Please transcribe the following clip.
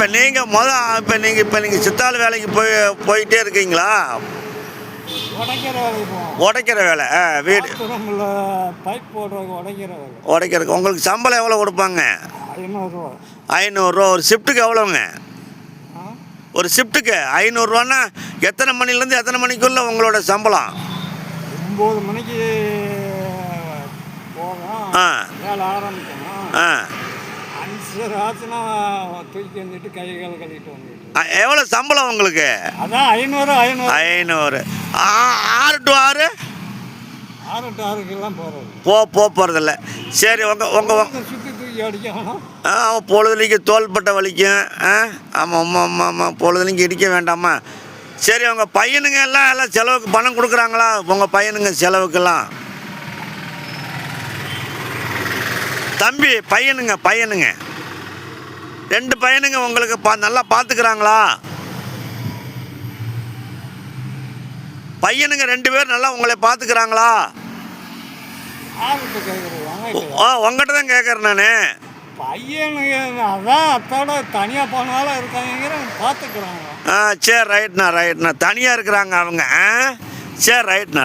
இப்போ நீங்கள் இப்போ நீங்கள் சித்தாள் வேலைக்கு போயிட்டே இருக்கீங்களா? உடைக்கிற வேலைக்கு போவோம். உடைக்கிற வேலை. வீடு பாத்ரூமில் பைப் போடுறதுக்கு உடைக்கிற வேலை. உடைக்கிறதுக்கு உங்களுக்கு சம்பளம் எவ்வளோ கொடுப்பாங்க? 500 500 ஒரு ஷிஃப்ட்டுக்கு எவ்வளோங்க? ஆ ஒரு ஷிஃப்ட்டுக்கு 500 எத்தனை மணிலேருந்து எத்தனை மணிக்குள்ளே உங்களோட சம்பளம்? 9 மணிக்கு போவோம். வேலை ஆரம்பிக்கணும். 5 ஆச்சுன்னா தூக்கி வந்துட்டு கை கால் கழுவிட்டு வந்துட்டு. எவ்வளோ சம்பளம் உங்களுக்கு? அதான் 500 6 to 6 6 to 6க்கெல்லாம் போகிறது. போகிறதில்ல. சரி, உங்கள் சுற்றி தூக்கி அடிக்கணும். பொழுதுலிக்கு தோள்பட்டை வலிக்கும். ஆமாம் பொழுதுலிக்கு இடிக்க வேண்டாமா? சரி, உங்கள் பையனுங்க எல்லாம் செலவுக்கு பணம் கொடுக்குறாங்களா? உங்கள் பையனுங்க செலவுக்கெல்லாம்? தம்பி பையனுங்க 2 பையனுங்க உங்களுக்கு நல்லா பார்த்துக்கிறாங்களா? பையனுங்க 2 பேர் நல்லா உங்களை பார்த்துக்கிறாங்களா? உங்ககிட்ட தான் கேட்குறேன் நான். பையனுங்க அதான் அத்தோட தனியாக போனாலும் இருக்காங்க, பார்த்துக்கிறாங்க. சரி, ரைட்ண்ணா. தனியாக இருக்கிறாங்க அவங்க. சரி, ரைட்ண்ணா.